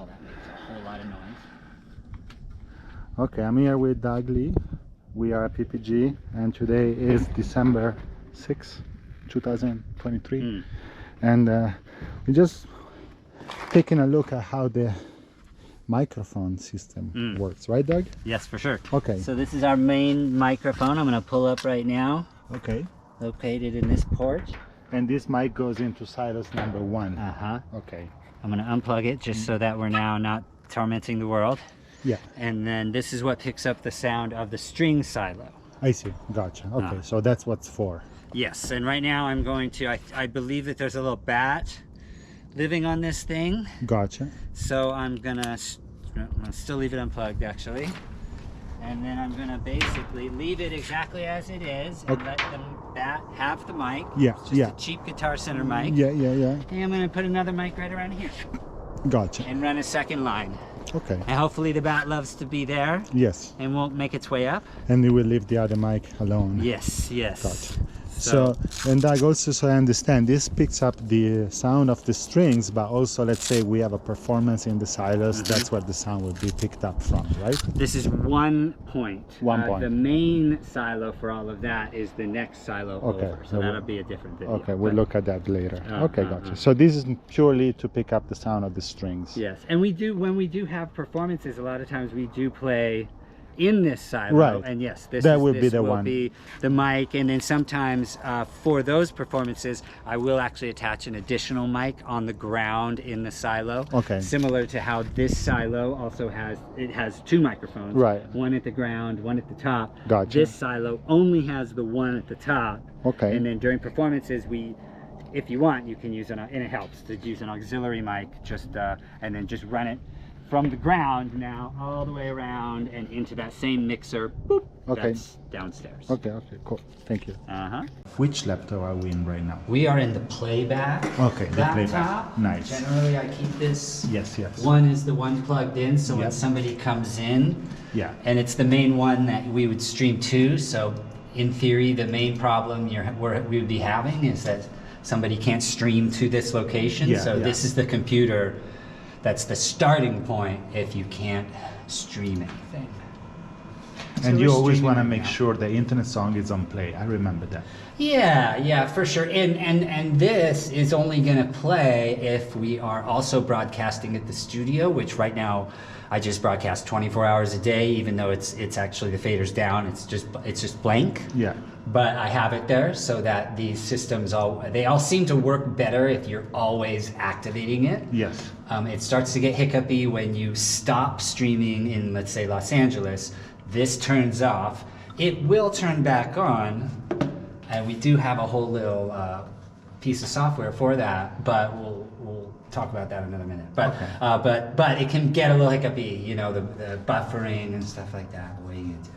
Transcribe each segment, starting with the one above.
Oh, that makes a whole lot of noise. Okay, I'm here with Doug Lee. We are at PPG, and today is December 6, 2023. And we're just taking a look at how the microphone system works, right, Doug? Yes, for sure. Okay. So this is our main microphone. I'm going to pull up right now. Okay. Located in this port. And this mic goes into silos number 1. Okay. I'm going to unplug it just so that we're now not tormenting the world. Yeah. And then this is what picks up the sound of the string silo. I see. Gotcha. Okay, so that's what's for. Yes, and right now I'm going to, I believe that there's a little bat living on this thing. Gotcha. So I'm gonna still leave it unplugged actually. And then I'm gonna basically leave it exactly as it is and let the bat have the mic. Yeah, it's just a cheap Guitar Center mic. Yeah. And I'm gonna put another mic right around here. Gotcha. And run a second line. Okay. And hopefully the bat loves to be there. Yes. And won't make its way up. And you will leave the other mic alone. Yes. Gotcha. So, and Doug, also, so I understand, this picks up the sound of the strings, but also, let's say we have a performance in the silos, that's where the sound will be picked up from, right? This is one point. One point. The main silo for all of that is the next silo over, so that'll be a different video. Okay, we'll look at that later. Okay, gotcha. So this is purely to pick up the sound of the strings. Yes, and when we do have performances, a lot of times we do play in this silo, right? And yes, this will be the mic, and then sometimes for those performances I will actually attach an additional mic on the ground in the silo. Okay. Similar to how this silo also has 2 microphones. Right. One at the ground, one at the top. Gotcha. This silo only has the one at the top. Okay. And then during performances if you want, you can use and it helps to use an auxiliary mic and then just run it from the ground now all the way around and into that same mixer. Boop, that's downstairs. Okay, cool. Thank you. Which laptop are we in right now? We are in the playback. Okay, the laptop. playback. Nice. Generally, I keep this. Yes. One is the one plugged in, so when somebody comes in, and it's the main one that we would stream to. So, in theory, the main problem we would be having is that somebody can't stream to this location. This is the computer. That's the starting point if you can't stream anything. And you always want to make sure the internet song is on play. I remember that. Yeah, for sure. And this is only going to play if we are also broadcasting at the studio, which right now I just broadcast 24 hours a day, even though it's actually the fader's down. It's just blank. Yeah. But I have it there so that these systems they all seem to work better if you're always activating it. Yes. It starts to get hiccupy when you stop streaming in, let's say, Los Angeles. This turns off. It will turn back on, and we do have a whole little piece of software for that, but we'll talk about that in another minute. But it can get a little hiccupy, the buffering and stuff like that. What are you gonna do?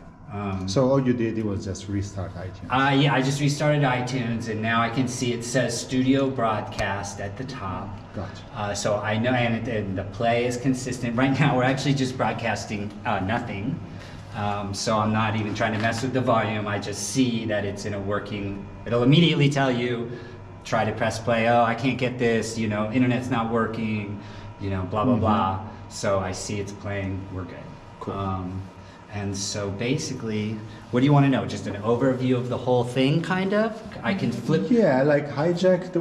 So all you did was just restart iTunes? Yeah, I just restarted iTunes, and now I can see it says Studio Broadcast at the top. Gotcha. So I know, and the play is consistent. Right now we're actually just broadcasting nothing. So I'm not even trying to mess with the volume. I just see that it's in a working, it'll immediately tell you, try to press play, oh, I can't get this, internet's not working, blah, blah, blah. So I see it's playing, we're good. Cool. And so basically, what do you want to know? Just an overview of the whole thing, kind of? I can flip. Yeah, like hijack.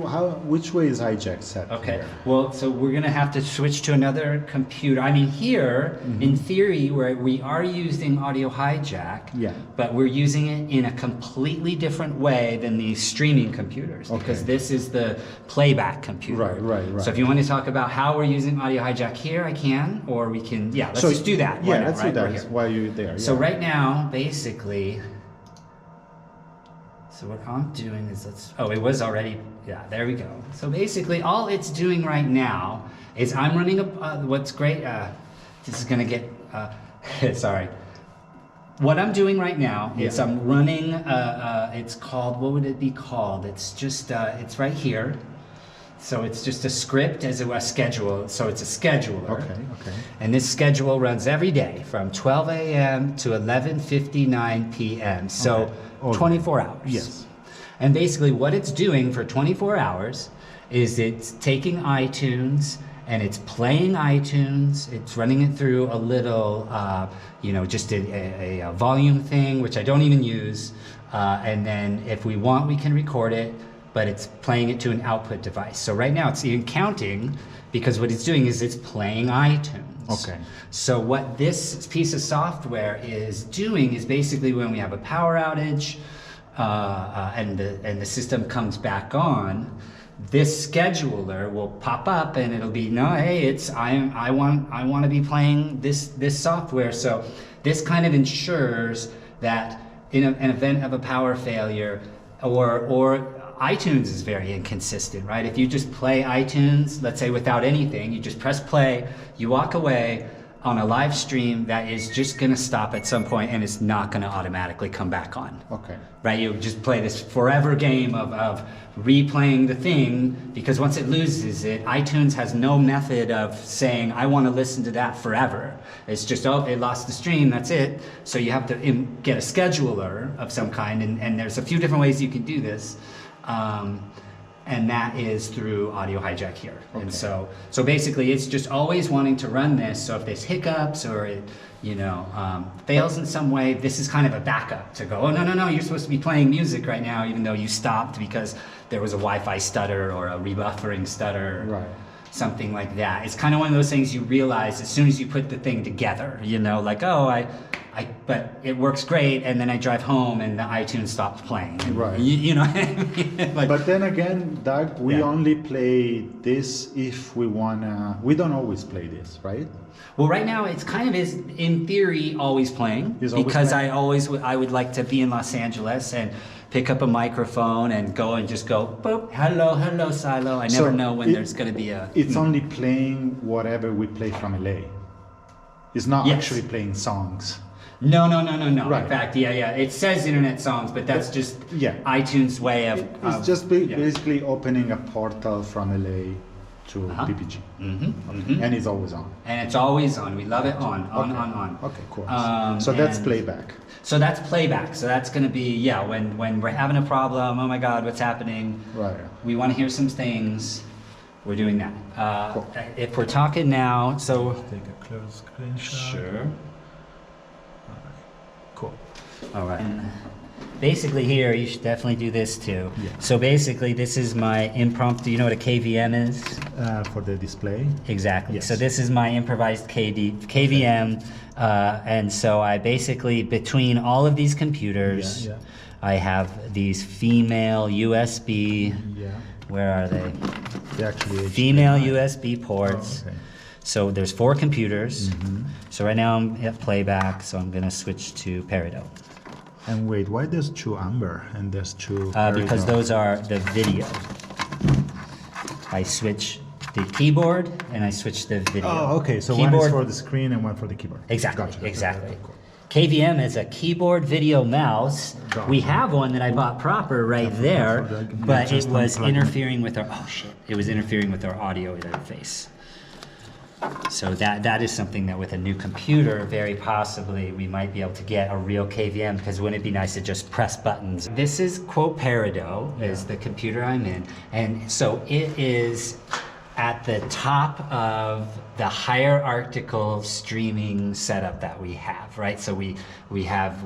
Which way is hijack set? Okay. Here? Well, so we're gonna have to switch to another computer. I mean, here, in theory, we are using audio hijack. Yeah. But we're using it in a completely different way than these streaming computers, because this is the playback computer. Right. So if you want to talk about how we're using audio hijack here, I can, or we can. Yeah. Let's just do that. Yeah, let's do that while you're there. So right now, basically, so what I'm doing is it was already, there we go. So basically all it's doing right now is I'm running what's great, this is gonna get, sorry. What I'm doing right now is I'm running, it's called, what would it be called? It's just, it's right here. So it's just a script as a schedule. So it's a scheduler. Okay. And this schedule runs every day from 12 a.m. to 11:59 p.m. So 24 hours. Yes. And basically what it's doing for 24 hours is it's taking iTunes and it's playing iTunes. It's running it through a little, just a volume thing, which I don't even use. And then if we want, we can record it, but it's playing it to an output device. So right now it's even counting, because what it's doing is it's playing iTunes. Okay. So what this piece of software is doing is basically when we have a power outage and the system comes back on, this scheduler will pop up and it'll be, no, hey, I want to be playing this software. So this kind of ensures that in an event of a power failure, or iTunes is very inconsistent, right? If you just play iTunes, let's say without anything, you just press play, you walk away on a live stream, that is just gonna stop at some point and it's not gonna automatically come back on. Okay. Right, you just play this forever game of replaying the thing, because once it loses it, iTunes has no method of saying, I wanna listen to that forever. It's just, oh, it lost the stream, that's it. So you have to get a scheduler of some kind, and there's a few different ways you can do this. And that is through Audio Hijack here. Okay. And so basically it's just always wanting to run this. So if there's hiccups or it, fails in some way, this is kind of a backup to go, oh, no, you're supposed to be playing music right now, even though you stopped because there was a Wi-Fi stutter or a rebuffering stutter. Right. Something like that. It's kind of one of those things you realize as soon as you put the thing together, like, oh, but it works great, and then I drive home and the iTunes stops playing. And, right. You know what I mean? Like, but then again, Doug, we only play this if we wanna. We don't always play this, right? Well, right now it's kind of is in theory always playing, because playing? I would like to be in Los Angeles and pick up a microphone and go boop, hello Silo. I never know when there's going to be a. It's only playing whatever we play from LA. It's not actually playing songs. No. Right. In fact, yeah. It says internet songs, but that's just iTunes' way of. It's just basically opening a portal from LA to PPG. And it's always on. And it's always on. We love it on. Okay, cool. So that's playback. So that's playback. So that's going to be, when we're having a problem, oh my God, what's happening? Right. We want to hear some things. We're doing that. Cool. If we're talking now, so. Take a close screenshot. Sure. Cool. All right. And basically here, you should definitely do this too. Yeah. So basically this is my impromptu, you know what a KVM is? For the display? Exactly. Yes. So this is my improvised KVM. And so I basically, between all of these computers, I have these female USB, where are they? They actually female USB ports. Oh, okay. So there's 4 computers. So right now I'm at playback, so I'm gonna switch to Peridot. And wait, why there's 2 amber and there's 2 because those are the video. I switch the keyboard and I switch the video. Oh, okay. So keyboard, one is for the screen and one for the keyboard. Exactly. Gotcha. Exactly. Cool. KVM is a keyboard video mouse. Gotcha. We have one that I bought proper right there, but it was interfering with our It was interfering with our audio interface. So that is something that with a new computer, very possibly we might be able to get a real KVM, because wouldn't it be nice to just press buttons? This is Peridot, is the computer I'm in, and so it is at the top of the hierarchical streaming setup that we have, right? So we have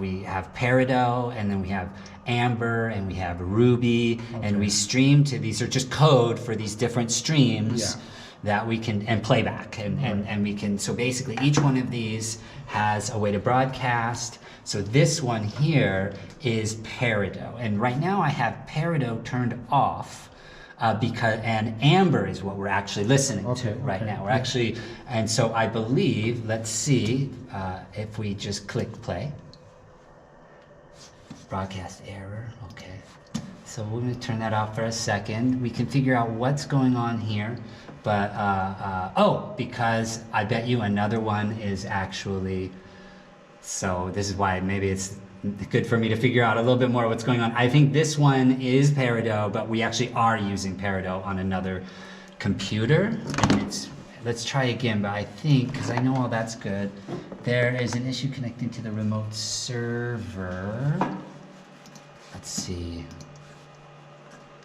Peridot, and then we have Amber, and we have Ruby, and we stream to these are just code for these different streams. That we can, and playback, and we can, so basically each one of these has a way to broadcast. So this one here is Peridot, and right now I have Peridot turned off and Amber is what we're actually listening to right now. We're actually, and so I believe, let's see if we just click play. Broadcast error, okay. So we're gonna turn that off for a second. We can figure out what's going on here. But, because I bet you another one is actually, so this is why maybe it's good for me to figure out a little bit more what's going on. I think this one is Peridot, but we actually are using Peridot on another computer. And let's try again, but I think, because I know all that's good, there is an issue connecting to the remote server. Let's see.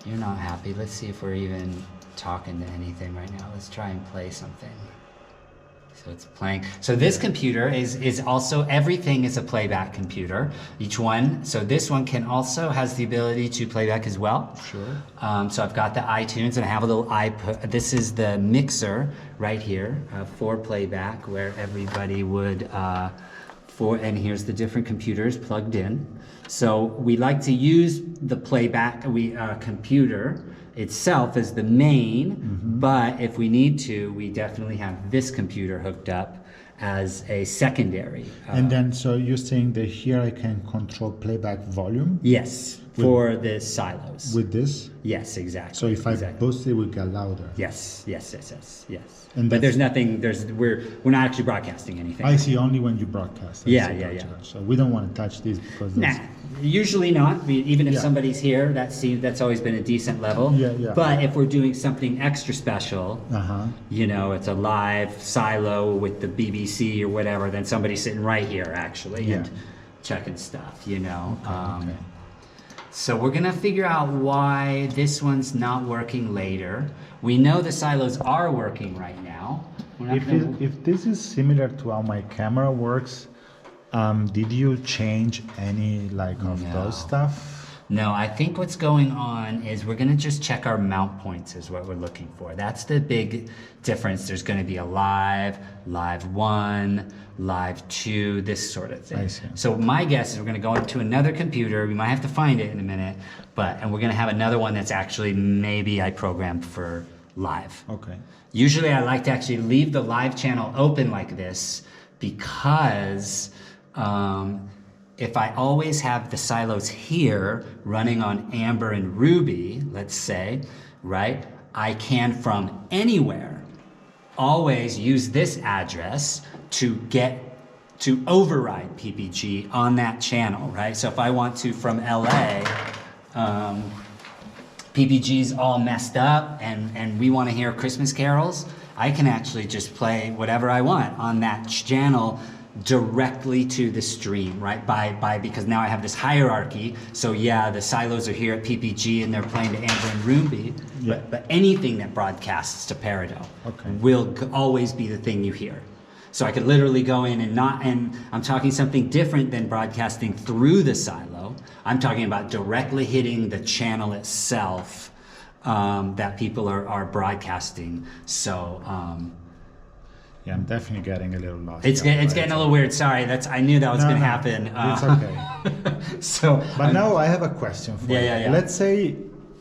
You're not happy. Let's see if we're even... talking to anything right now. Let's try and play something. So it's playing. So this computer is also, everything is a playback computer. Each one. So this one can also has the ability to playback as well. Sure. So I've got the iTunes and I have a little iPod. This is the mixer right here for playback, where everybody would and here's the different computers plugged in. So we like to use the playback computer itself as the main, but if we need to, we definitely have this computer hooked up as a secondary. And then, so you're saying that here I can control playback volume? Yes, for the silos. With this? Yes, exactly. So if I boost it, it will get louder? Yes. And but there's nothing, we're not actually broadcasting anything. I see, only when you broadcast. Yeah. So we don't want to touch this because Nah, usually not. Even if somebody's here, that's always been a decent level. Yeah. But if we're doing something extra special, you know, it's a live silo with the BBC or whatever, then somebody's sitting right here actually and checking stuff, you know. Okay. So we're gonna figure out why this one's not working later. We know the silos are working right now. If this is similar to how my camera works, did you change any of those stuff? No, I think what's going on is we're gonna just check our mount points is what we're looking for. That's the big difference. There's gonna be a live 1, live 2, this sort of thing. I see. So my guess is we're gonna go into another computer. We might have to find it in a minute, and we're gonna have another one that's actually maybe I programmed for live. Okay. Usually I like to actually leave the live channel open like this because if I always have the silos here running on Amber and Ruby, let's say, right, I can from anywhere always use this address to override PPG on that channel, right? So if I want to from LA, PPG's all messed up and we want to hear Christmas carols, I can actually just play whatever I want on that channel directly to the stream, right? Because now I have this hierarchy. So yeah, the silos are here at PPG and they're playing to Amber and Ruby, but anything that broadcasts to Peridot will always be the thing you hear. So I could literally go in and I'm talking something different than broadcasting through the silo. I'm talking about directly hitting the channel itself that people are broadcasting. So, yeah, I'm definitely getting a little lost. It's getting a little weird. Sorry, I knew that was going to happen. It's okay. But now I have a question for you. Yeah. Let's say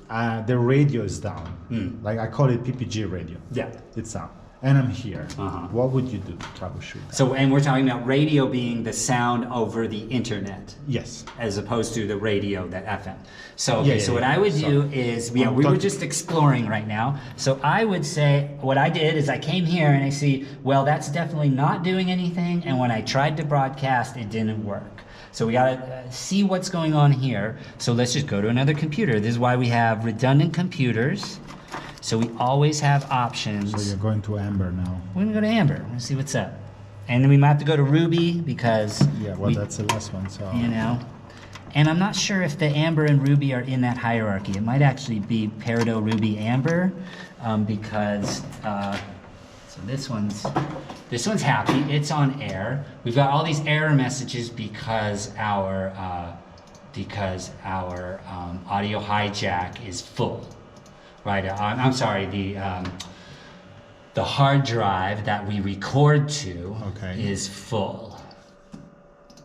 the radio is down. Like I call it PPG radio. Yeah. It's down. And I'm here. What would you do to troubleshoot that? So, and we're talking about radio being the sound over the internet. Yes. As opposed to the radio, that FM. So, so what I would do is, we were just exploring right now. So I would say, what I did is I came here and I see, well, that's definitely not doing anything. And when I tried to broadcast, it didn't work. So we gotta see what's going on here. So let's just go to another computer. This is why we have redundant computers. So we always have options. So you're going to Amber now. We're gonna go to Amber. We're gonna see what's up. And then we might have to go to Ruby because that's the last one. So you know. And I'm not sure if the Amber and Ruby are in that hierarchy. It might actually be Peridot, Ruby, Amber, because so this one's happy. It's on air. We've got all these error messages because our audio hijack is full. Right, I'm sorry, the hard drive that we record to is full.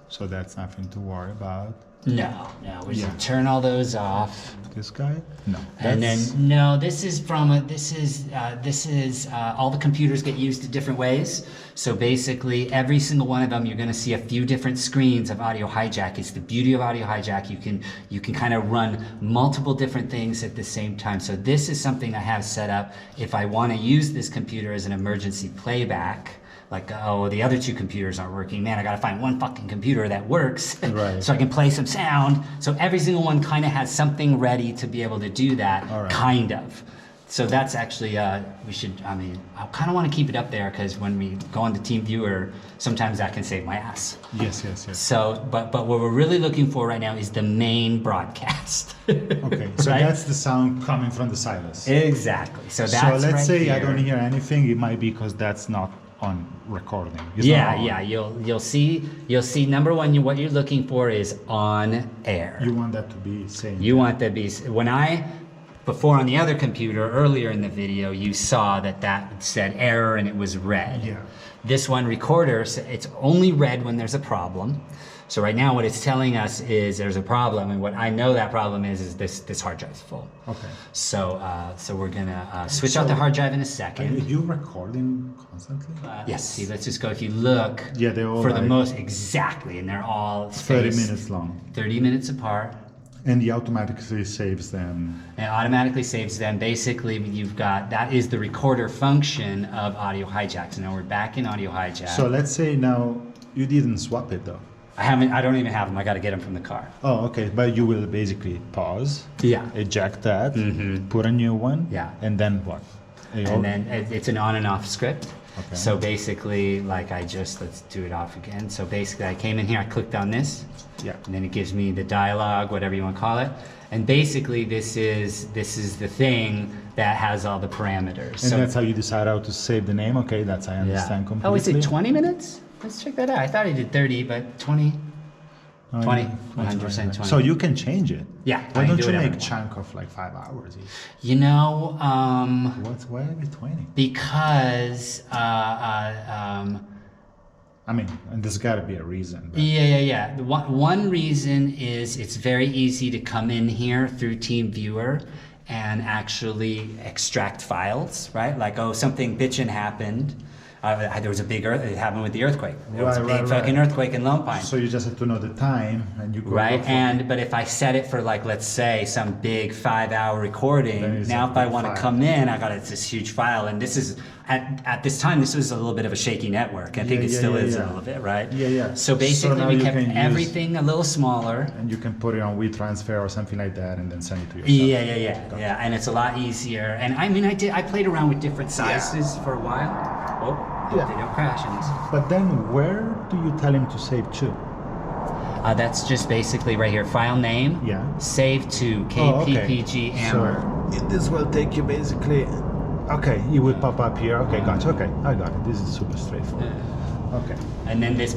So that's nothing to worry about. No, we just turn all those off. This guy? No. And then this is all the computers get used in different ways. So basically, every single one of them, you're going to see a few different screens of audio hijack. It's the beauty of audio hijack. You can kind of run multiple different things at the same time. So this is something I have set up if I want to use this computer as an emergency playback. Like, oh, the other two computers aren't working. Man, I gotta find one fucking computer that works so I can play some sound. So every single one kind of has something ready to be able to do that, kind of. So that's actually, we should, I mean, I kind of want to keep it up there because when we go on the team viewer, sometimes that can save my ass. Yes, yes, yes. So, but what we're really looking for right now is the main broadcast. Okay, so right? that's the sound coming from the silos. Exactly. So that's let's right say here. I don't hear anything, it might be because that's not on recording. It's Yeah, not on. yeah. You'll see. Number one, what you're looking for is on air. You want that to be saying. You want that to be before on the other computer earlier in the video, you saw that said error and it was red. Yeah. This one recorder, it's only red when there's a problem. So right now what it's telling us is there's a problem, and what I know that problem is this hard drive's full. Okay. So we're gonna switch out the hard drive in a Are second. you recording constantly? Yes, see, let's just go, if you look, Yeah, they're all for the like most, exactly, and they're all 30 spaced minutes long. 30 minutes apart. And he automatically saves them. It automatically saves them. Basically, that is the recorder function of Audio Hijack. So now we're back in Audio Hijack. So let's say now you didn't swap it though. I don't even have them. I got to get them from the car. Oh, okay. But you will basically pause, Yeah. eject that, put a new one, Yeah. and then what? And then it's an on and off script. Okay. So basically, let's do it off again. So basically, I came in here, I clicked on this. Yeah. And then it gives me the dialogue, whatever you want to call it. And basically, this is the thing that has all the parameters. And that's how you decide how to save the name. Okay, that's I understand completely. Oh, is it 20 minutes? Let's check that out. I thought I did 30, but 20. Oh, 20, yeah. 100% 20. So you can change it. Yeah, Why I can don't do you whatever I make want. chunk of like 5 hours each? You know, Why are we 20? because I mean, and there's got to be a reason. But yeah. The one reason is it's very easy to come in here through TeamViewer and actually extract files, right? Like, oh, something bitchin' happened. There was a big it happened with the earthquake. There was a big fucking earthquake in Lone Pine. So you just have to know the time, and you go Right, look for- but if I set it for, like, let's say some big 5-hour recording, Then it's now a if I big want to file. come in, I got this huge file, and this is at this time this was a little bit of a shaky network. I think it still is a little bit, right? Yeah, yeah. So So basically, now we you kept can use- everything a little smaller. and you can put it on WeTransfer or something like that, and then send it to yourself. Yeah, and it's a lot easier. And I mean, I played around with different sizes for a while. Oh, hope they don't crash on this. But then, where do you tell him to save to? That's just basically right here. File name. Yeah. Save to Oh, okay. KPPG Amber. So this will take you basically. Okay, it will pop up here. Okay, gotcha. Okay, I got it. This is super straightforward. Okay. And then this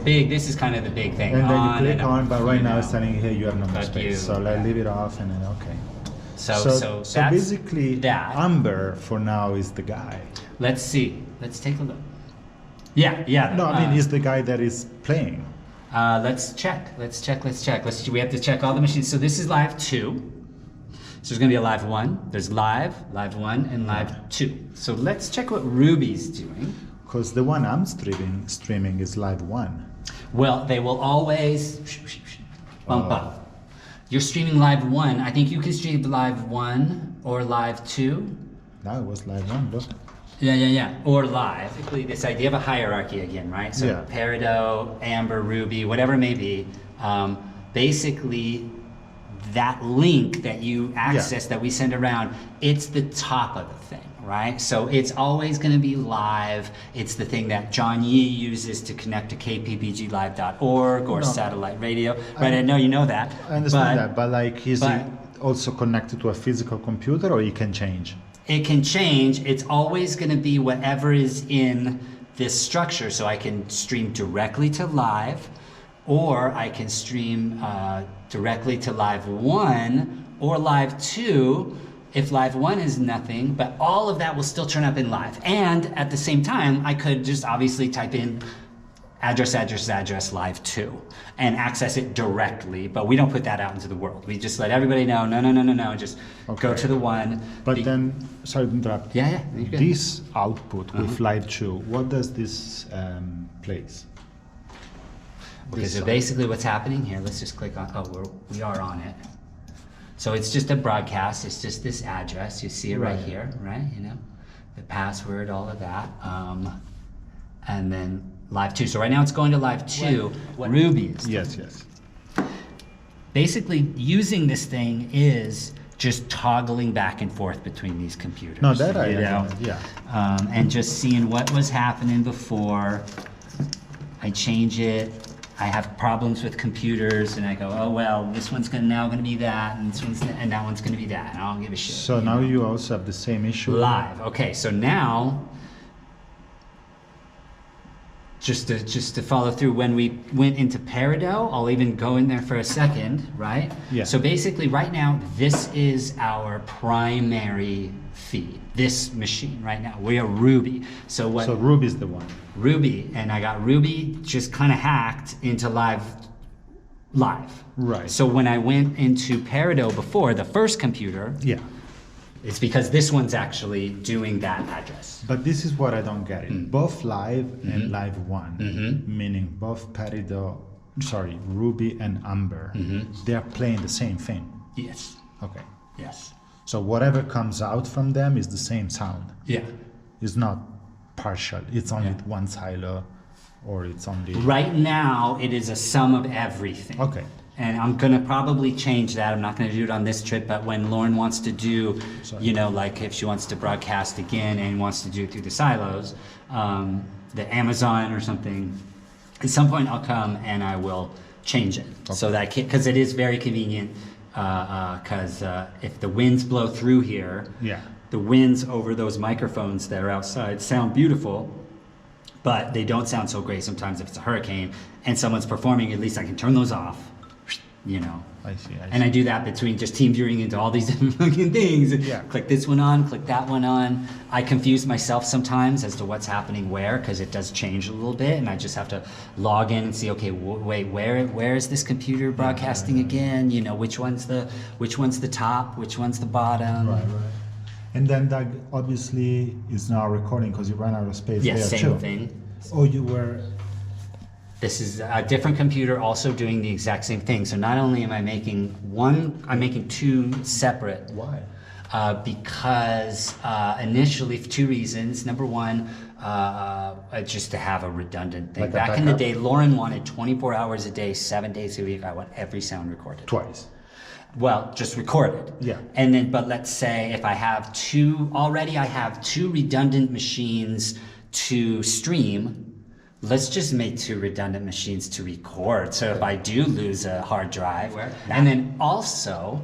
is kind of the big thing. And then you On click and on, but off, right you now know. it's telling you here you have no more Fuck space. you, So yeah. leave it off, and then okay. So that's basically, that. Amber for now is the guy. Let's see. Let's take a look. Yeah. No, I mean he's the guy that is playing. Let's check. We have to check all the machines. So this is live 2. So there's gonna be a live 1. There's live 1, and live 2. So let's check what Ruby's doing. Because the one I'm streaming is live 1. Well, they will always bump up. You're streaming live 1. I think you can stream live 1 or live 2. That was live 1, look. Yeah. Or live. Basically, this idea of a hierarchy again, right? So Yeah. Peridot, Amber, Ruby, whatever it may be. Basically, that link that you access, that we send around, it's the top of the thing, right? So it's always going to be live. It's the thing that John Yee uses to connect to kppglive.org or No. satellite radio. Right? I know you know that. I understand that, but like, is but- it also connected to a physical computer, or it can change? It can change. It's always going to be whatever is in this structure. So I can stream directly to live, or I can stream directly to live 1 or live 2 if live 1 is nothing, but all of that will still turn up in live. And at the same time, I could just obviously type in address live 2 and access it directly, but we don't put that out into the world. We just let everybody know, no, just go to the 1. But then, sorry to interrupt. Yeah, you're good. This output with live 2, what does this place? Okay, This so side. basically what's happening here, let's just click on, we are on it. So it's just a broadcast, it's just this address, you see it right here, right? You know, the password, all of that. And then live 2. So right now it's going to live 2. Ruby is. Yes. Basically using this thing is just toggling back and forth between these computers. No, that I you know? And just seeing what was happening before I change it. I have problems with computers, and I go, oh well, this one's now going to be that, and this one's and that one's going to be that, and I don't give a shit. So now you also have the same issue. Live. Okay, so now, just to follow through, when we went into Peridot, I'll even go in there for a second, right? Yeah. So basically, right now, this is our primary feed. This machine right now, we are Ruby. So what? So Ruby's the one. Ruby, and I got Ruby just kind of hacked into live. Right. So when I went into Peridot before, the first computer, Yeah. it's because this one's actually doing that address. But this is what I don't get it. Both live and live one, meaning both Ruby and Amber, they are playing the same thing. Yes. Okay. Yes. So whatever comes out from them is the same sound. Yeah. It's not partial. It's only one silo, or it's only. Right now, it is a sum of everything. Okay. And I'm gonna probably change that. I'm not gonna do it on this trip, but when Lauren wants to do, you know, like if she wants to broadcast again and wants to do it through the silos, the Amazon or something, at some point I'll come and I will change it. Okay. So that, because it is very convenient, because if the winds blow through here, the winds over those microphones that are outside sound beautiful, but they don't sound so great sometimes if it's a hurricane and someone's performing. At least I can turn those off, you know. I see. And I do that between just team viewing into all these different fucking things. Yeah. Click this one on, click that one on. I confuse myself sometimes as to what's happening where, because it does change a little bit, and I just have to log in and see, okay, wait, where is this computer broadcasting again? You know, which one's the top, which one's the bottom. Right. And then that obviously is now recording because you ran out of space there same too. thing. Oh, you were. This is a different computer also doing the exact same thing. So not only am I making one, I'm making two separate. Why? Because initially, for two reasons. Number one, just to have a redundant thing. Like Back in the day, Lauren wanted 24 hours a day, 7 days a week. I want every sound recorded. Twice. Well, just recorded. Yeah. And then, but let's say if I have I have two redundant machines to stream. Let's just make two redundant machines to record. So if I do lose a hard drive, and then also,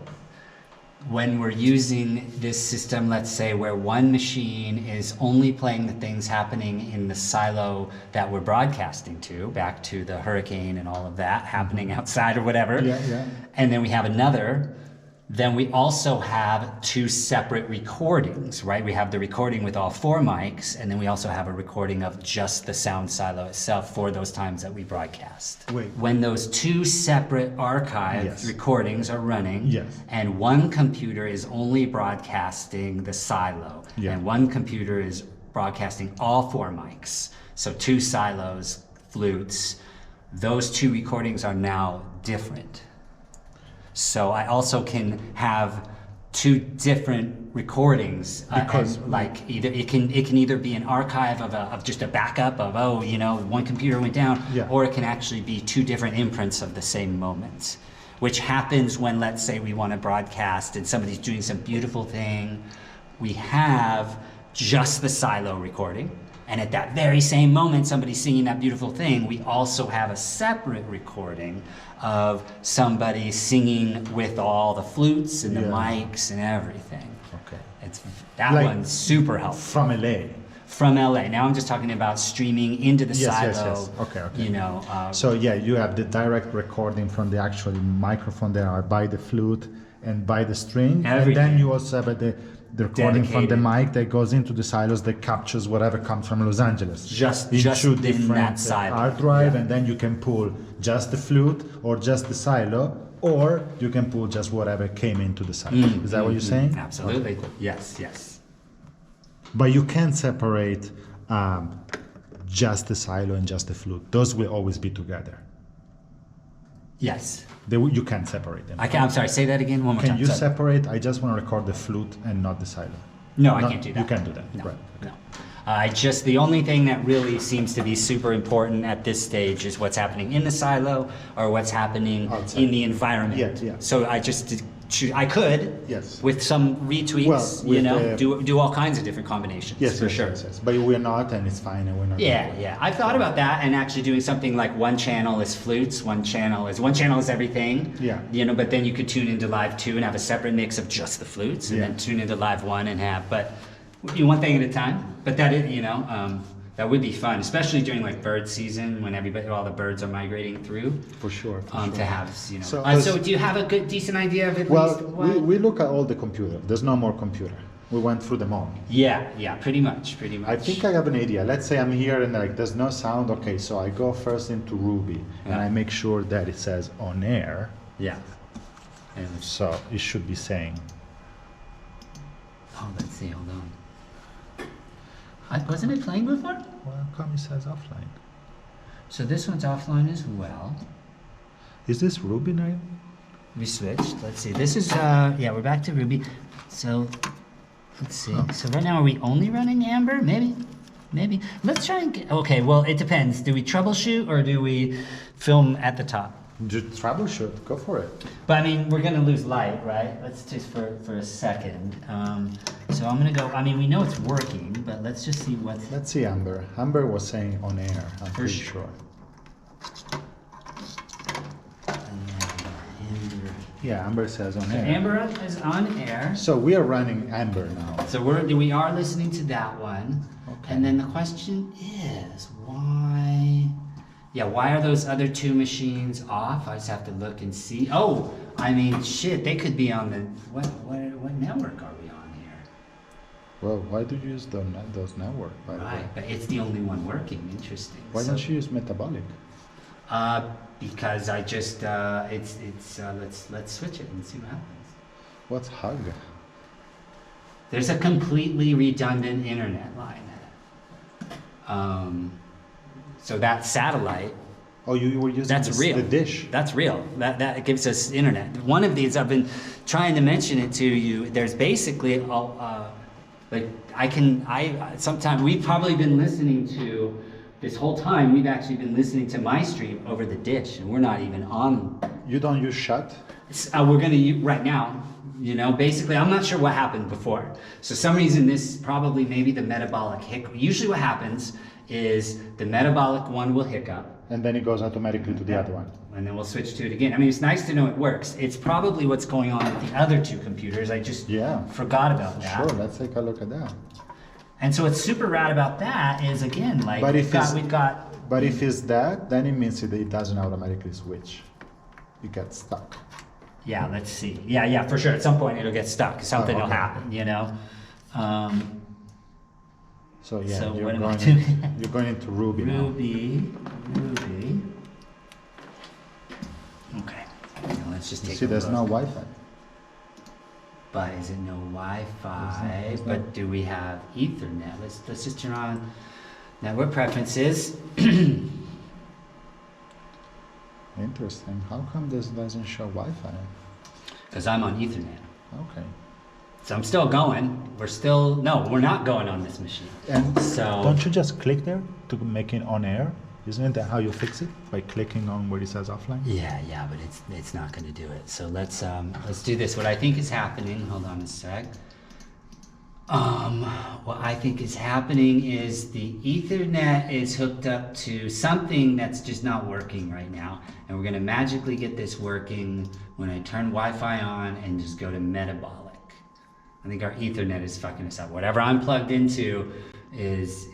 when we're using this system, let's say where one machine is only playing the things happening in the silo that we're broadcasting to, back to the hurricane and all of that happening outside or whatever. Yeah. And then we have another, then we also have two separate recordings, right? We have the recording with all four mics, and then we also have a recording of just the sound silo itself for those times that we broadcast. Wait. When those two separate archive recordings are running, and one computer is only broadcasting the silo, and one computer is broadcasting all four mics, so two silos, flutes, those two recordings are now different. So I also can have two different recordings, because like either it can either be an archive of just a backup of, oh, you know, one computer went down, or it can actually be two different imprints of the same moment, which happens when, let's say, we want to broadcast and somebody's doing some beautiful thing. We have just the silo recording, and at that very same moment somebody's singing that beautiful thing, we also have a separate recording of somebody singing with all the flutes and the mics and everything. Okay. It's that like one's super helpful. From LA. From LA. Now I'm just talking about streaming into the silo. Yes. Okay. You know. So yeah, you have the direct recording from the actual microphone there by the flute and by the string, and then you also have the recording from the mic that goes into the silos that captures whatever comes from Los Angeles. Just two in different that silo. hard drive, and then you can pull just the flute or just the silo, or you can pull just whatever came into the silo. Is that what you're saying? Absolutely. Okay. Yes. But you can't separate just the silo and just the flute. Those will always be together. Yes. You can't separate them. I'm sorry, say that again one more time. Can you separate? I just want to record the flute and not the silo. No, I can't do that. You can't do that. No, right. No. The only thing that really seems to be super important at this stage is what's happening in the silo or what's happening in the environment. Yeah. So I just I could. Yes. With some retweaks, Well, you know, with do all kinds of different combinations. Yes, for yes, sure. yes, yes. But we're not, and it's fine, and we're not. Yeah, yeah. I've thought about that and actually doing something like one channel is flutes, one channel is everything. Yeah. You know, but then you could tune into live 2 and have a separate mix of just the flutes, and Yeah. then tune into live 1 and have, but one thing at a time. But that is, you know, that would be fun, especially during like bird season when all the birds are migrating through. For sure. To have, you know. So, So do you have a decent idea of at well, least what? we look at all the computer. There's no more computer. We went through them all. Yeah, pretty much. I think I have an idea. Let's say I'm here and like there's no sound. Okay, so I go first into Ruby and Yeah. I make sure that it says on air. Yeah. And So it should be saying. oh, let's see. Hold on. Wasn't it playing before? Well, come it says offline. So this one's offline as well. Is this Ruby now? We switched. Let's see. This is yeah, we're back to Ruby. So let's see. So right now are we only running Amber? Maybe. Let's try and get, okay, well it depends. Do we troubleshoot or do we film at the top? Just troubleshoot. Go for it. But I mean, we're gonna lose light, right? Let's just for a second. So I'm gonna go. I mean, we know it's working, but let's just see what's. Let's see Amber. Amber was saying on air. I'm For pretty sure. sure. Amber. Yeah, Amber says on So air. Amber is on air. So we are running Amber now. So we are listening to that one. Okay. And then the question is why? Yeah, why are those other 2 machines off? I just have to look and see. Oh, I mean, shit, they could be on the what network are we on here? Well, why do you use those network, by the way? Right, but it's the only one working. Interesting. Why So- don't you use metabolic? Because I just let's switch it and see what happens. What's hug? There's a completely redundant internet line. So that satellite, Oh, you were using that's real. the dish. That's real. That gives us internet. One of these, I've been trying to mention it to you. There's basically like sometimes we've probably been listening to this whole time. We've actually been listening to my stream over the dish, and we're not even on. You don't use shut? We're gonna use right now. You know, basically, I'm not sure what happened before. So some reason this probably maybe the metabolic hiccup. Usually what happens is the metabolic one will hiccup. And then it goes automatically to the other one. And then we'll switch to it again. I mean, it's nice to know it works. It's probably what's going on with the other 2 computers. I just forgot about that. Sure, let's take a look at that. And so what's super rad about that is, again, like But we've got... But if it's that, then it means that it doesn't automatically switch. It gets stuck. Yeah, let's see. Yeah, for sure. At some point it'll get stuck. Something will okay. happen, you know? So yeah, So you're, what am I going doing? you're going into Ruby now. Ruby. Okay. Now let's just You take see, a there's look. no Wi-Fi. But is it no Wi-Fi? There's no- But do we have Ethernet? Let's just turn on network preferences. Interesting. How come this doesn't show Wi-Fi? Because I'm on Ethernet. Okay. So I'm still going. We're not going on this machine. And So don't you just click there to make it on air? Isn't that how you fix it? By clicking on where it says offline? yeah, but it's not going to do it. So let's do this. What I think is happening. Hold on a sec. What I think is happening is the Ethernet is hooked up to something that's just not working right now, and we're going to magically get this working when I turn Wi-Fi on and just go to metabolic. I think our Ethernet is fucking us up. Whatever I'm plugged into is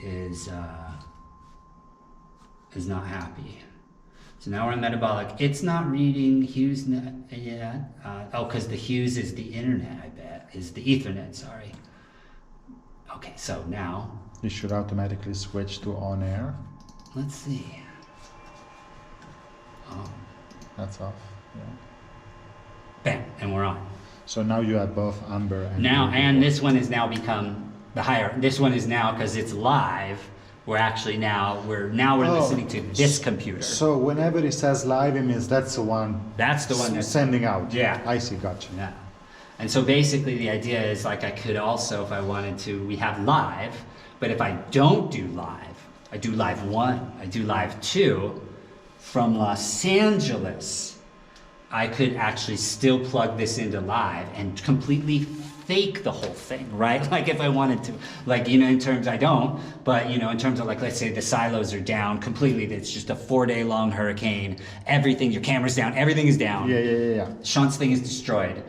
not happy. So now we're on metabolic. It's not reading HughesNet yet. Because the Hughes is the internet, I bet. Is the Ethernet, sorry. Okay, so now, It should automatically switch to on air. let's see. Oh, That's off. Yeah. bam, and we're on. So now you have both Amber and Now, Ruby. and this one has now become the higher. This one is now, because it's live, we're actually we're Oh, listening to this computer. So whenever it says live, it means that's the one. That's the one that's sending out. Yeah. I see. Gotcha. Yeah. And so basically the idea is like I could also, if I wanted to, we have live, but if I don't do live, I do live 1, I do live 2 from Los Angeles. I could actually still plug this into live and completely fake the whole thing, right? Like if I wanted to, like, you know, in terms, I don't, but you know, in terms of like, let's say the silos are down completely, it's just a 4-day long hurricane, everything, your camera's down, everything is down. Yeah. Sean's thing is destroyed,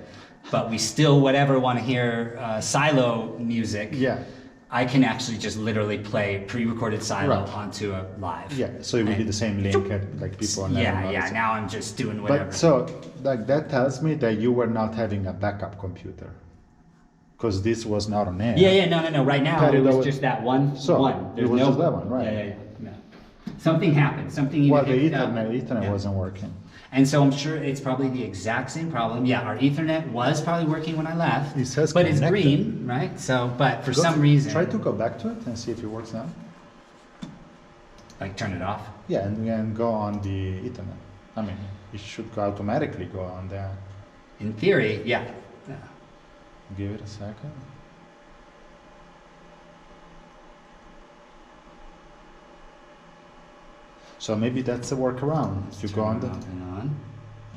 but we still, whatever, want to hear silo music. Yeah. I can actually just literally play pre-recorded silo onto a live. Yeah, so it would be the same link at, like people. Yeah. Now I'm just doing whatever. But so like that tells me that you were not having a backup computer, because this was not on air. Yeah. No. Right now it was just that one. So There's it was just that one, right? Yeah. No. Something happened. Something. Well, the Ethernet wasn't working. And so I'm sure it's probably the exact same problem. Yeah, our Ethernet was probably working when I left. It says but connected. It's green, right? So, but for some reason, try to go back to it and see if it works now. Like turn it off. Yeah, and then go on the Ethernet. I mean, it should automatically go on there. In theory, yeah. Give it a second. So maybe that's a workaround. You go on the.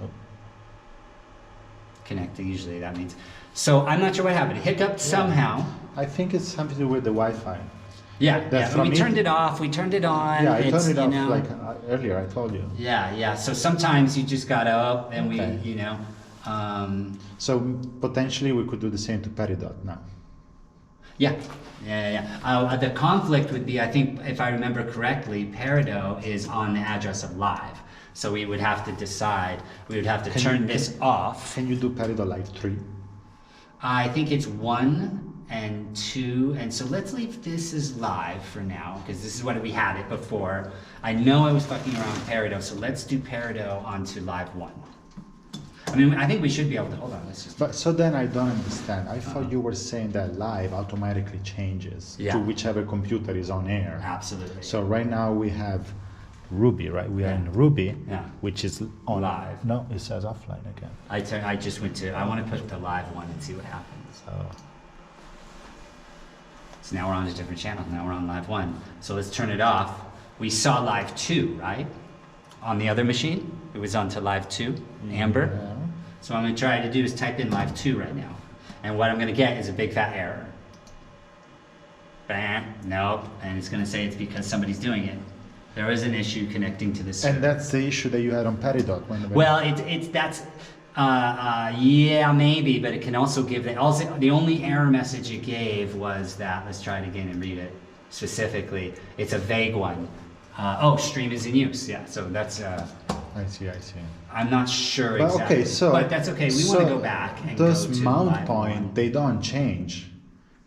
Oh. Connecting, usually that means. So I'm not sure what happened. It hiccuped somehow. I think it's something to do with the Wi-Fi. Yeah. We turned it off. We turned it on. Yeah, I turned it off like earlier. I told you. Yeah. So sometimes you just gotta up, and we, you know. So potentially we could do the same to Peridot now. Yeah. The conflict would be, I think, if I remember correctly, Peridot is on the address of live. So we would have to decide, we would have to turn this off. Can you do Peridot Live 3? I think it's 1 and 2, and so let's leave this as live for now, because this is what we had it before. I know I was fucking around with Peridot, so let's do Peridot onto live 1. I mean, I think we should be able to, hold on, let's just... But so then I don't understand. I thought you were saying that live automatically changes to whichever computer is on air. Absolutely. So right now we have Ruby, right? We are in Ruby, which is on live. No, it says offline again. I just went to, I want to put the live one and see what happens. So now we're on a different channel. Now we're on live 1. So let's turn it off. We saw live 2, right? On the other machine, it was onto live 2, Amber. Yeah. So what I'm going to try to do is type in live 2 right now. And what I'm going to get is a big fat error. Bam, nope. And it's going to say it's because somebody's doing it. There is an issue connecting to this. And that's the issue that you had on Peridot. Well, yeah, maybe, but it can also give the only error message it gave was that, let's try it again and read it specifically. It's a vague one. Stream is in use. Yeah, so that's. I see. I'm not sure exactly. Okay, but that's okay. We want to go back and those go to mount points, they don't change.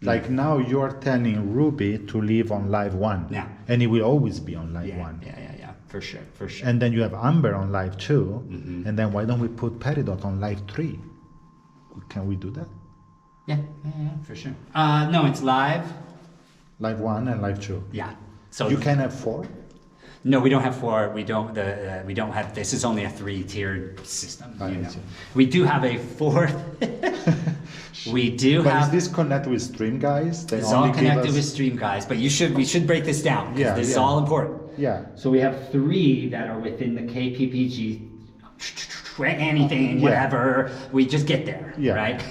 Like now you're telling Ruby to leave on live 1. Yeah. And it will always be on live 1. Yeah, for sure. And then you have Amber on live 2. And then why don't we put Peridot on live 3? Can we do that? Yeah, for sure. No, it's live. Live 1 and live 2. Yeah. So you can have 4? No, we don't have 4. We don't have. This is only a 3-tiered system. We do have a 4th. We do but have. Is this connected with Stream Guys? It's all connected with Stream Guys, but we should break this down because this is all important. Yeah. So we have 3 that are within the KPPG. Anything, whatever, we just get there, right?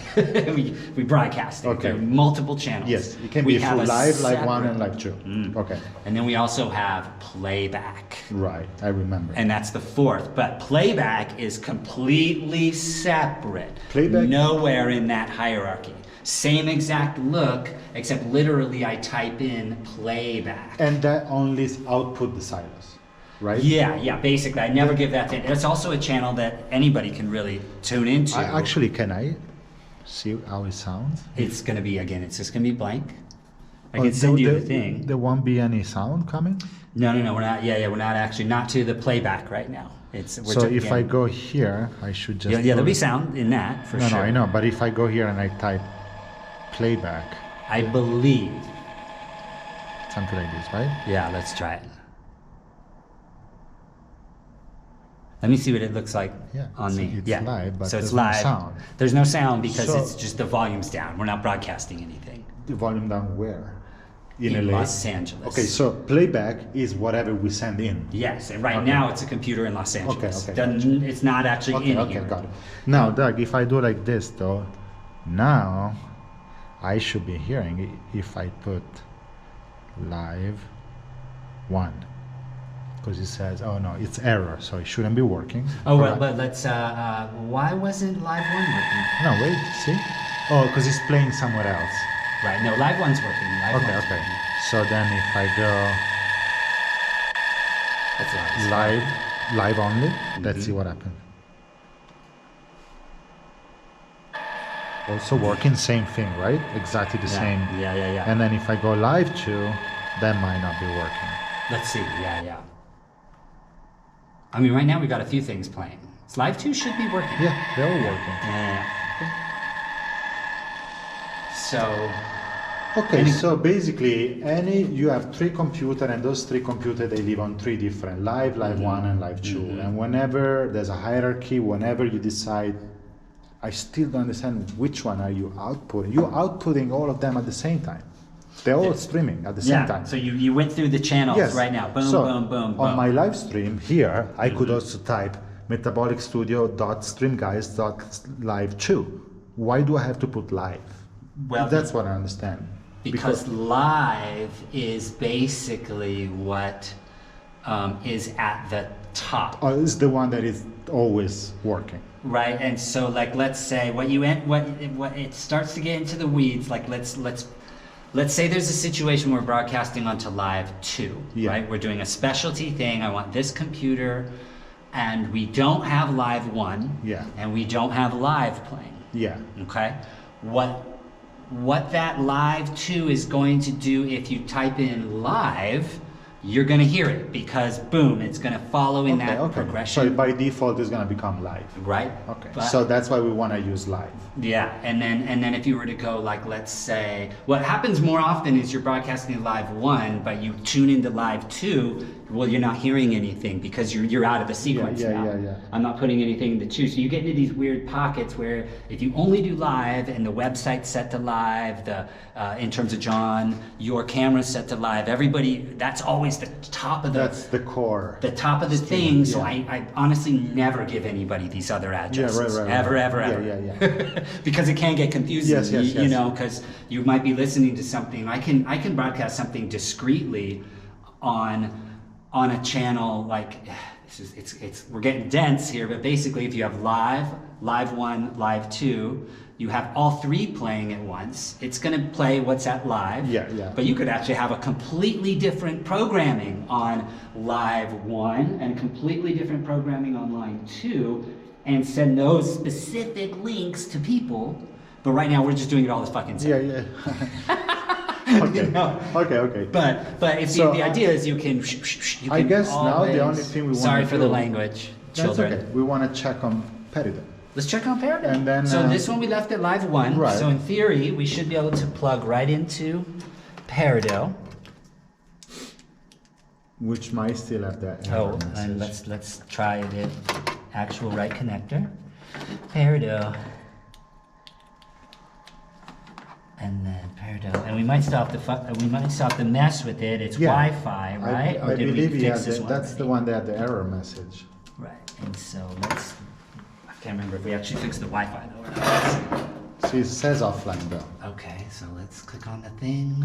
we broadcast it through multiple channels. Yes, it can be through live 1 and live 2. Okay. And then we also have playback. Right, I remember. And that's the 4th, but playback is completely separate. Playback? Nowhere in that hierarchy. Same exact look, except literally I type in playback. And that only output the silos. Right? Yeah, basically. I never give that to it. It's also a channel that anybody can really tune into. Can I see how it sounds? It's going to be, again, it's just going to be blank. I can send you the thing. There won't be any sound coming? No, we're not. We're not actually, not to the playback right now. So if I go here, I should just... Yeah, there'll be sound in that, for sure. No, I know, but if I go here and I type playback... I believe. Something like this, right? Yeah, let's try it. Let me see what it looks like on me. It's live, but so it's there's live. No sound. There's no sound because it's just the volume's down. We're not broadcasting anything. The volume down where? in LA? Los Angeles. Okay, so playback is whatever we send in. Yes, and right Okay. now it's a computer in Los Angeles. okay, It's not actually Okay, in okay, here. got it. Now, Doug, if I do like this though, now I should be hearing it if I put live 1. Because it says, oh no, it's error, so it shouldn't be working. Oh, well, Correct? but let's, why wasn't Live 1 working? No, wait, see? Oh, because it's playing somewhere else. Right, no, Live 1's working. Live Okay, 1's okay. working. So then if I go That's live. live only, let's see what happens. Also working, same thing, right? Exactly the same. Yeah. And then if I go live too, that might not be working. Let's see, yeah. I mean, right now we got a few things playing. Live 2 should be working. Yeah, they're all working. Yeah. So, Okay, so basically, you have 3 computers, and those 3 computers, they live on 3 different, live 1, and live 2. And whenever there's a hierarchy, whenever you decide, I still don't understand which one are you outputting. You're outputting all of them at the same time. They're all streaming at the same time. So you went through the channels right now. Boom, So, boom, boom, boom. on my live stream here, I could also type metabolicstudio.streamguys.live2. Why do I have to put live? Well, That's what I understand. because live is basically what is at the top. It's the one that is always working. Right, and so like let's say what it starts to get into the weeds. Like let's say there's a situation we're broadcasting onto live 2. Yeah. Right, we're doing a specialty thing. I want this computer, and we don't have live 1. Yeah. And we don't have live playing. Yeah. Okay, what that live 2 is going to do, if you type in live, you're going to hear it, because boom, it's going to follow in that progression. So by default, it's going to become live. Right. Okay. But, So that's why we want to use live. yeah, and then if you were to go, like, let's say, what happens more often is you're broadcasting live 1, but you tune into live 2. Well, you're not hearing anything because you're out of the sequence now. Yeah. I'm not putting anything in the 2, so you get into these weird pockets where if you only do live and the website's set to live, in terms of John, your camera's set to live, everybody, that's always the top of That's the core. the top of the thing. So I honestly never give anybody these other addresses. right. Ever. Yeah. Because it can get confusing. Yes. You know, because you might be listening to something. I can broadcast something discreetly on a channel like we're getting dense here, but basically if you have live 1, live 2, you have all 3 playing at once. It's going to play what's at live. Yeah. But you could actually have a completely different programming on live 1 and completely different programming on line 2, and send those specific links to people. But right now we're just doing it all the fucking same. Yeah. Okay. You know? Okay. But if So, the idea is you can I guess now the only thing we want Sorry to for do, the language, That's children. okay. We want to check on Peridot. Let's check on Paradigm. And then, so this one we left at live 1. Right. So in theory, we should be able to plug right into Parado. Which might still have that error message. And let's try the actual right connector. Parado. And then Parado. And we might still have to mess with it. It's Wi-Fi, right? I believe fix this that's the one that had the error message. Right. And so I can't remember if we actually fixed the Wi-Fi though or not. See, it says offline though. Okay, so let's click on the thing.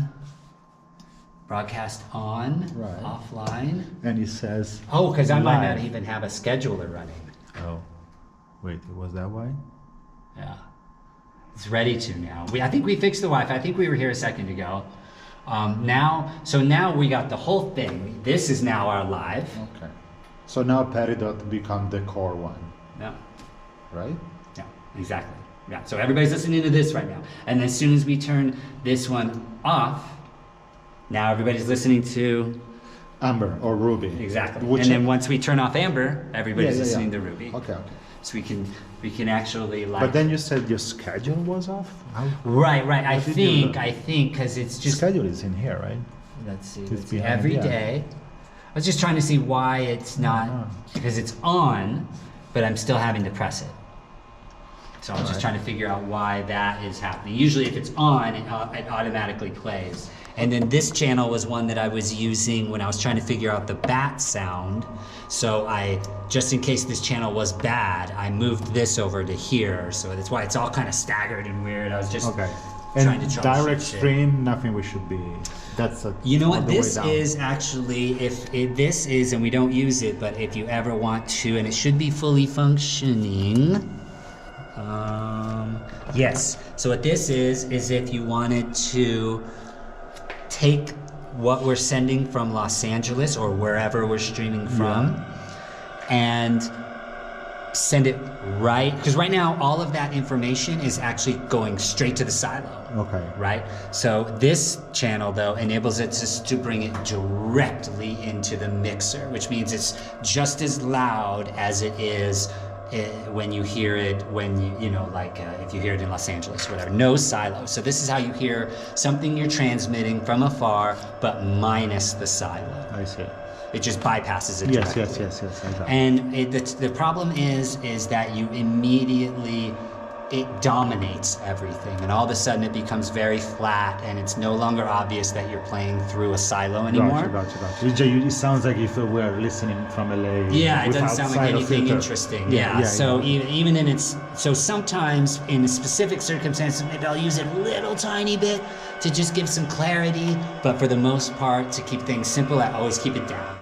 Broadcast on, Right. offline. And it says. Oh, because I might not live. even have a scheduler running. Oh, wait, was that why? Yeah. It's ready to now. I think we fixed the Wi-Fi. I think we were here a second ago. Now we got the whole thing. This is now our live. Okay. So now Peridot become the core one, Yeah. right? Yeah, exactly. Yeah, so everybody's listening to this right now. And as soon as we turn this one off, now everybody's listening to Amber or Ruby. exactly. Which And then once we turn off Amber, everybody's listening to Ruby. Okay. So we can actually like. But then you said your schedule was off? Right. I did you think because it's just. Schedule is in here, right? Let's see. It's behind, Every yeah. day. I was just trying to see why it's not, because it's on, but I'm still having to press it. So I was just trying to figure out why that is happening. Usually if it's on, it automatically plays. And then this channel was one that I was using when I was trying to figure out the bat sound. So just in case this channel was bad, I moved this over to here. So that's why it's all kind of staggered and weird. I was just trying to troubleshoot direct stream, nothing we should be, that's you know what, this is actually, this is, and we don't use it, but if you ever want to, and it should be fully functioning. Yes, so what this is if you wanted to take what we're sending from Los Angeles or wherever we're streaming from and send it right, because right now all of that information is actually going straight to the silo. Okay. Right? So this channel though enables it to bring it directly into the mixer, which means it's just as loud as it is when you hear it, if you hear it in Los Angeles, whatever, no silo. So this is how you hear something you're transmitting from afar, but minus the silo. I see. It just bypasses it. Yes. Exactly. And the problem is that you immediately, it dominates everything, and all of a sudden it becomes very flat, and it's no longer obvious that you're playing through a silo anymore. Gotcha. It sounds like if we were listening from LA. Yeah, it doesn't sound like anything interesting. So even in so sometimes in specific circumstances, maybe I'll use it a little tiny bit to just give some clarity, but for the most part, to keep things simple, I always keep it down.